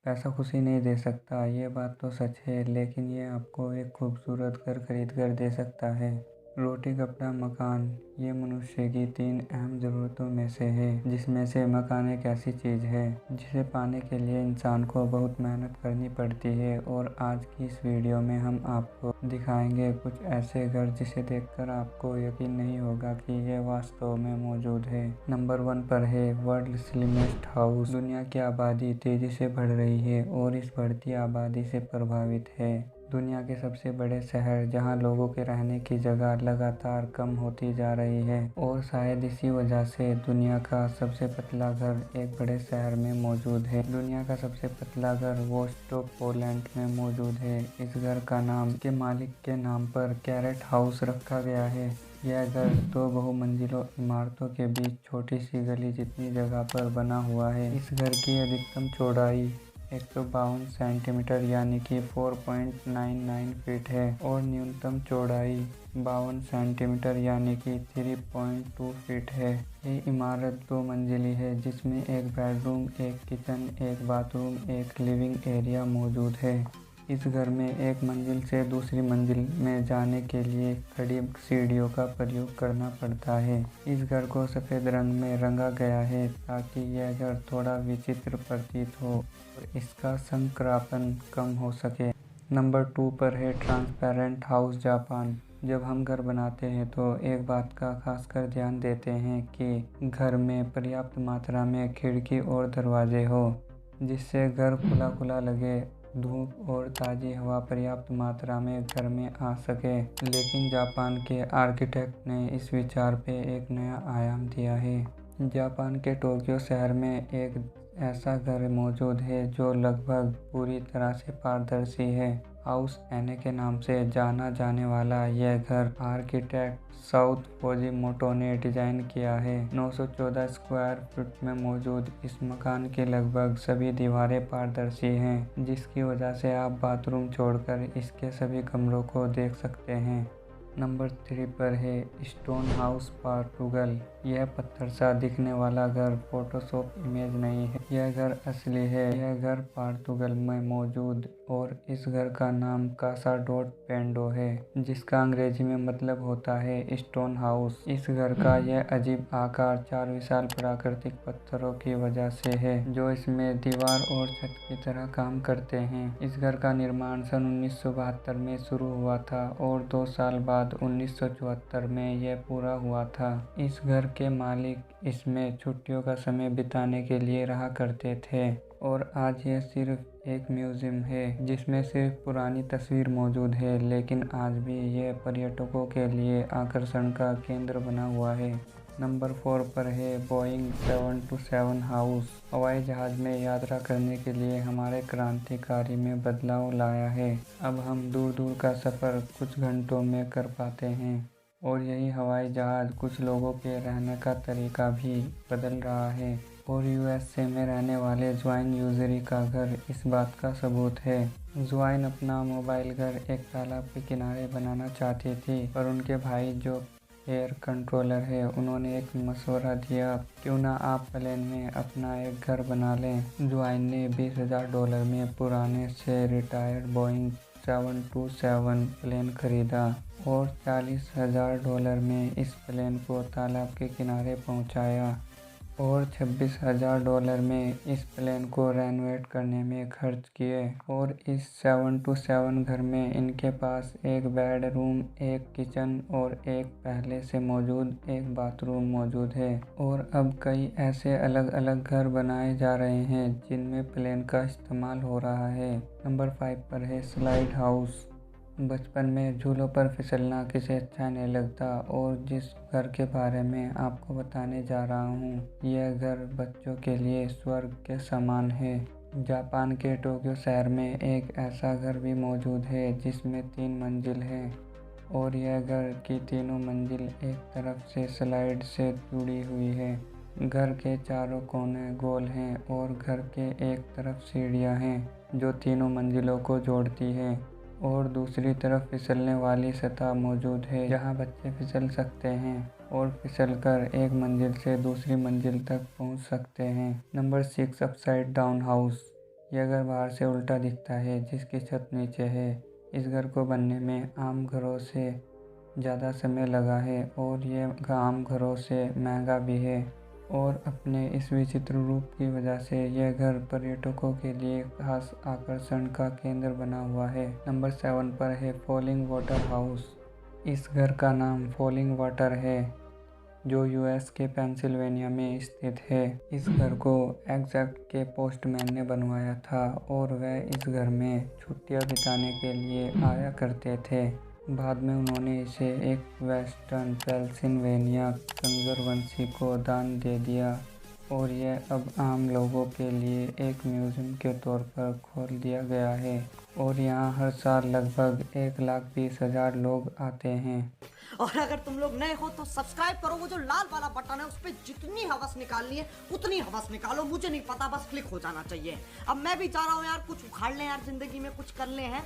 पैसा खुशी नहीं दे सकता, ये बात तो सच है, लेकिन ये आपको एक खूबसूरत घर खरीद कर दे सकता है। रोटी, कपड़ा, मकान, ये मनुष्य की 3 अहम ज़रूरतों में से है, जिसमें से मकान एक ऐसी चीज़ है जिसे पाने के लिए इंसान को बहुत मेहनत करनी पड़ती है। और आज की इस वीडियो में हम आपको दिखाएंगे कुछ ऐसे घर जिसे देखकर आपको यकीन नहीं होगा कि ये वास्तव में मौजूद है। नंबर 1 पर है वर्ल्ड स्लिमेस्ट हाउस। दुनिया की आबादी तेजी से बढ़ रही है और इस बढ़ती आबादी से प्रभावित है दुनिया के सबसे बड़े शहर, जहां लोगों के रहने की जगह लगातार कम होती जा रही है। और शायद इसी वजह से दुनिया का सबसे पतला घर एक बड़े शहर में मौजूद है। दुनिया का सबसे पतला घर वोस्टोक, पोलैंड में मौजूद है। इस घर का नाम के मालिक के नाम पर कैरेट हाउस रखा गया है। यह घर 2 बहुमंजिलों इमारतों के बीच छोटी सी गली जितनी जगह पर बना हुआ है। इस घर की अधिकतम चौड़ाई 152 सेंटीमीटर यानी कि 4.99 फीट है और न्यूनतम चौड़ाई 52 सेंटीमीटर यानी कि 3.2 फीट है। ये इमारत 2 मंजिली है, जिसमें एक बेडरूम, एक किचन, एक बाथरूम, एक लिविंग एरिया मौजूद है। इस घर में एक मंजिल से दूसरी मंजिल में जाने के लिए खड़ी सीढ़ियों का प्रयोग करना पड़ता है। इस घर को सफ़ेद रंग में रंगा गया है ताकि यह घर थोड़ा विचित्र प्रतीत हो और इसका संक्रामण कम हो सके। नंबर 2 पर है ट्रांसपेरेंट हाउस, जापान। जब हम घर बनाते हैं तो एक बात का खासकर ध्यान देते हैं कि घर में पर्याप्त मात्रा में खिड़की और दरवाजे हो, जिससे घर खुला खुला लगे, धूप और ताज़ी हवा पर्याप्त मात्रा में घर में आ सके। लेकिन जापान के आर्किटेक्ट ने इस विचार पे एक नया आयाम दिया है। जापान के टोक्यो शहर में एक ऐसा घर मौजूद है जो लगभग पूरी तरह से पारदर्शी है। हाउस एने के नाम से जाना जाने वाला यह घर आर्किटेक्ट साउथ फोजिमोटो ने डिजाइन किया है। 914 स्क्वायर फुट में मौजूद इस मकान की लगभग सभी दीवारें पारदर्शी हैं, जिसकी वजह से आप बाथरूम छोड़कर इसके सभी कमरों को देख सकते हैं। नंबर 3 पर है स्टोन हाउस, पोर्टुगल। यह पत्थर सा दिखने वाला घर फोटोशॉप इमेज नहीं है, यह घर असली है। यह घर पोर्टुगल में मौजूद और इस घर का नाम कासा डॉट पेंडो है, जिसका अंग्रेजी में मतलब होता है स्टोन हाउस। इस घर का यह अजीब आकार 4 विशाल प्राकृतिक पत्थरों की वजह से है, जो इसमें दीवार और छत की तरह काम करते हैं। इस घर का निर्माण सन 1972 में शुरू हुआ था और 2 साल बाद 1974 में यह पूरा हुआ था। इस घर के मालिक इसमें छुट्टियों का समय बिताने के लिए रहा करते थे और आज यह सिर्फ एक म्यूजियम है, जिसमें सिर्फ पुरानी तस्वीर मौजूद है, लेकिन आज भी यह पर्यटकों के लिए आकर्षण का केंद्र बना हुआ है। नंबर 4 पर है बोइंग 727 हाउस। हवाई जहाज में यात्रा करने के लिए हमारे क्रांतिकारी में बदलाव लाया है। अब हम दूर दूर का सफ़र कुछ घंटों में कर पाते हैं और यही हवाई जहाज कुछ लोगों के रहने का तरीका भी बदल रहा है। और यूएसए में रहने वाले ज्वाइन यूजरी का घर इस बात का सबूत है। ज्वाइन अपना मोबाइल घर एक तालाब के किनारे बनाना चाहती थी, पर उनके भाई जो एयर कंट्रोलर है, उन्होंने एक मशवरा दिया, क्यों ना आप प्लेन में अपना एक घर बना लें। ज्वाइन ने $20,000 में पुराने से रिटायर्ड बोइंग 727 प्लेन खरीदा और $40,000 में इस प्लेन को तालाब के किनारे पहुंचाया और $26,000 में इस प्लेन को रेनोवेट करने में खर्च किए। और इस 727 घर में इनके पास एक बेडरूम, एक किचन और एक पहले से मौजूद एक बाथरूम मौजूद है। और अब कई ऐसे अलग अलग घर बनाए जा रहे हैं जिनमें प्लेन का इस्तेमाल हो रहा है। नंबर 5 पर है स्लाइड हाउस। बचपन में झूलों पर फिसलना किसे अच्छा नहीं लगता, और जिस घर के बारे में आपको बताने जा रहा हूँ, यह घर बच्चों के लिए स्वर्ग के समान है। जापान के टोक्यो शहर में एक ऐसा घर भी मौजूद है जिसमें 3 मंजिल है और यह घर की तीनों मंजिल एक तरफ से स्लाइड से जुड़ी हुई है। घर के चारों कोने गोल हैं और घर के एक तरफ सीढ़ियाँ हैं जो तीनों मंजिलों को जोड़ती हैं और दूसरी तरफ फिसलने वाली सतह मौजूद है जहां बच्चे फिसल सकते हैं और फिसलकर एक मंजिल से दूसरी मंजिल तक पहुंच सकते हैं। Number 6 upside down house. यह घर बाहर से उल्टा दिखता है, जिसकी छत नीचे है। इस घर को बनने में आम घरों से ज़्यादा समय लगा है और यह आम घरों से महंगा भी है। और अपने इस विचित्र रूप की वजह से यह घर पर्यटकों के लिए खास आकर्षण का केंद्र बना हुआ है। नंबर 7 पर है फॉलिंग वाटर हाउस। इस घर का नाम फॉलिंग वाटर है, जो यूएस के पेंसिल्वेनिया में स्थित है। इस घर को एग्जैक्ट के पोस्टमैन ने बनवाया था और वह इस घर में छुट्टियां बिताने के लिए आया करते थे। बाद में उन्होंने इसे एक वेस्टर्न पेंसिल्वेनिया कंजरवेंसी को दान दे दिया और यह अब आम लोगों के लिए एक म्यूजियम के तौर पर खोल दिया गया है और यहाँ हर साल लगभग 1,20,000 लोग आते हैं। और अगर तुम लोग नए हो तो सब्सक्राइब करो, वो जो लाल वाला बटन है उस पर जितनी हवस निकालनी है उतनी हवस निकालो, मुझे नहीं पता, बस क्लिक हो जाना चाहिए। अब मैं भी चाह रहा हूँ यार कुछ उखाड़ लें यार, जिंदगी में कुछ कर ले हैं।